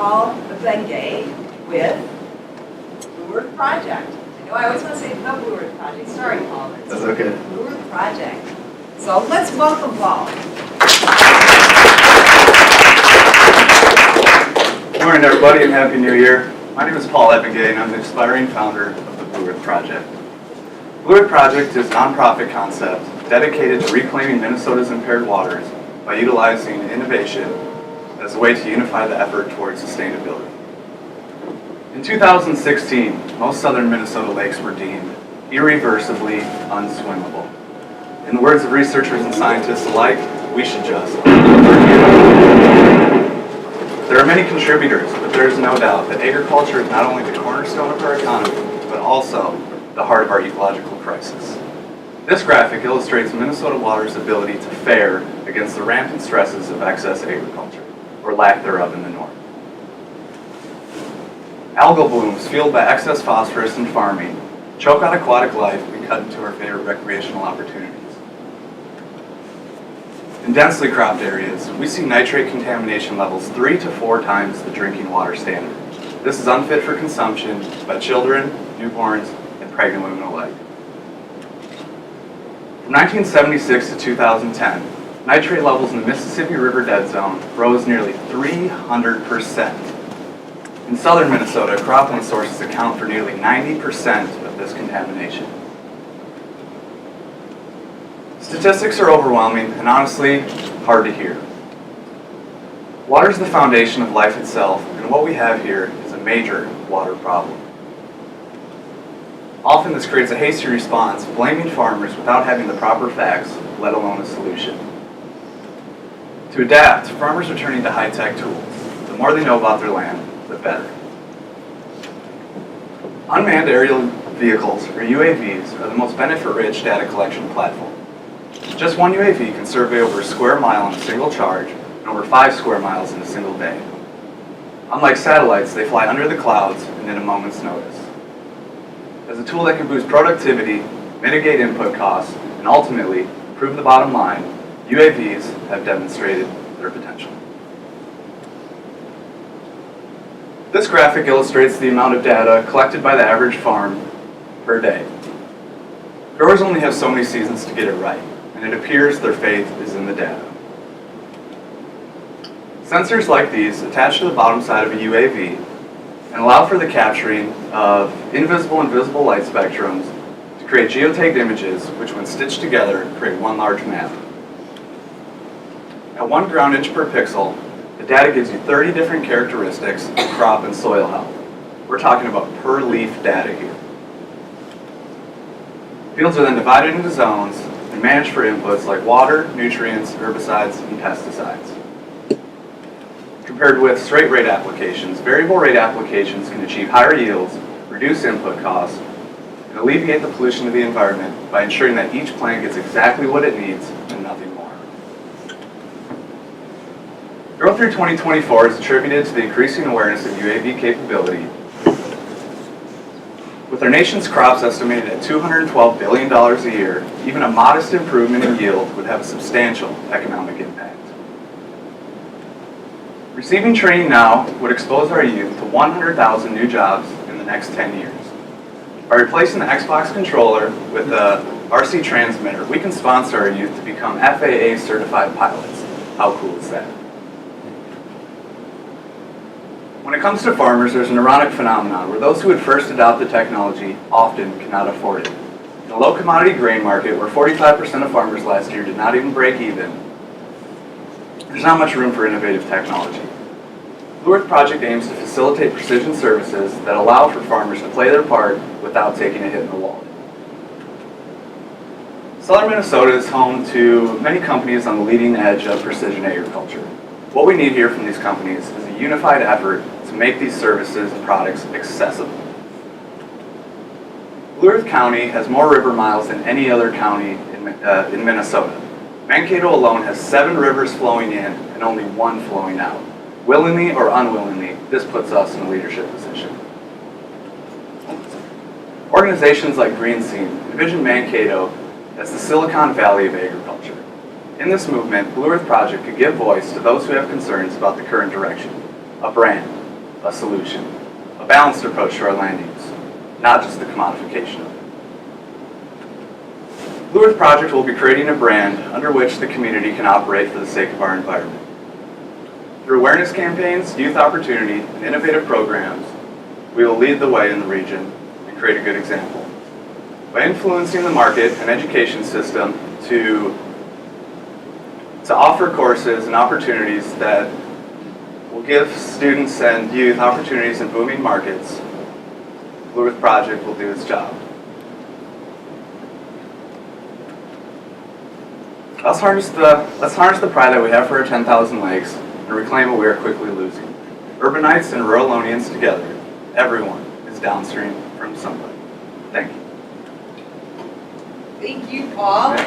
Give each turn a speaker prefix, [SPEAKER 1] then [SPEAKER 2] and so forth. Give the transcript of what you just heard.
[SPEAKER 1] Paul Eggenga with Blue Earth Project. I know I always want to say the Blue Earth Project. Sorry, Paul.
[SPEAKER 2] That's okay.
[SPEAKER 1] Blue Earth Project. So let's welcome Paul.
[SPEAKER 2] Good morning, everybody, and Happy New Year. My name is Paul Eggenga, and I'm the inspiring founder of the Blue Earth Project. Blue Earth Project is a nonprofit concept dedicated to reclaiming Minnesota's impaired waters by utilizing innovation as a way to unify the effort towards sustainability. In 2016, most southern Minnesota lakes were deemed irreversibly unswimmable. In the words of researchers and scientists alike, we should just There are many contributors, but there is no doubt that agriculture is not only the cornerstone of our economy, but also the heart of our ecological crisis. This graphic illustrates Minnesota water's ability to fare against the rampant stresses of excess agriculture, or lack thereof in the north. Algal blooms fueled by excess phosphorus and farming choke out aquatic life and cut into our favorite recreational opportunities. In densely cropped areas, we see nitrate contamination levels 3 to 4 times the drinking water standard. This is unfit for consumption by children, newborns, and pregnant women alike. From 1976 to 2010, nitrate levels in the Mississippi River dead zone rose nearly 300%. In southern Minnesota, cropland sources account for nearly 90% of this contamination. Statistics are overwhelming and honestly hard to hear. Water is the foundation of life itself, and what we have here is a major water problem. Often this creates a hasty response, blaming farmers without having the proper facts, let alone a solution. To adapt, farmers are turning to high-tech tools. The more they know about their land, the better. Unmanned aerial vehicles, or UAVs, are the most benefit-rich data collection platform. Just one UAV can survey over a square mile on a single charge and over 5 square miles in a single day. Unlike satellites, they fly under the clouds and in a moment's notice. As a tool that can boost productivity, mitigate input costs, and ultimately improve the bottom line, UAVs have demonstrated their potential. This graphic illustrates the amount of data collected by the average farm per day. Growers only have so many seasons to get it right, and it appears their faith is in the data. Sensors like these attach to the bottom side of a UAV and allow for the capturing of invisible and visible light spectrums to create geotagged images, which when stitched together create one large map. At 1 ground inch per pixel, the data gives you 30 different characteristics of crop and soil health. We're talking about per leaf data here. Fields are then divided into zones and managed for inputs like water, nutrients, herbicides, and pesticides. Compared with straight rate applications, variable rate applications can achieve higher yields, reduce input costs, and alleviate the pollution of the environment by ensuring that each plant gets exactly what it needs and nothing more. Growth through 2024 is attributed to the increasing awareness of UAV capability. With our nation's crops estimated at $212 billion a year, even a modest improvement in yield would have a substantial economic impact. Receiving training now would expose our youth to 100,000 new jobs in the next 10 years. By replacing the Xbox controller with the RC transmitter, we can sponsor our youth to become FAA certified pilots. How cool is that? When it comes to farmers, there's an ironic phenomenon where those who would first adopt the technology often cannot afford it. In a low commodity grain market where 45% of farmers last year did not even break even, there's not much room for innovative technology. Blue Earth Project aims to facilitate precision services that allow for farmers to play their part without taking a hit in the wallet. Southern Minnesota is home to many companies on the leading edge of precision agriculture. What we need here from these companies is a unified effort to make these services and products accessible. Blue Earth County has more river miles than any other county in Minnesota. Mankato alone has 7 rivers flowing in and only 1 flowing out. Willingly or unwillingly, this puts us in a leadership position. Organizations like Green Scene envision Mankato as the Silicon Valley of agriculture. In this movement, Blue Earth Project could give voice to those who have concerns about the current direction, a brand, a solution, a balanced approach to our land use, not just the commodification of it. Blue Earth Project will be creating a brand under which the community can operate for the sake of our environment. Through awareness campaigns, youth opportunity, and innovative programs, we will lead the way in the region and create a good example. By influencing the market and education system to offer courses and opportunities that will give students and youth opportunities in booming markets, Blue Earth Project will do its job. Let's harness the pride that we have for our 10,000 lakes and reclaim what we are quickly losing. Urbanites and ruralonians together, everyone is downstream from somebody. Thank you.
[SPEAKER 1] Thank you, Paul.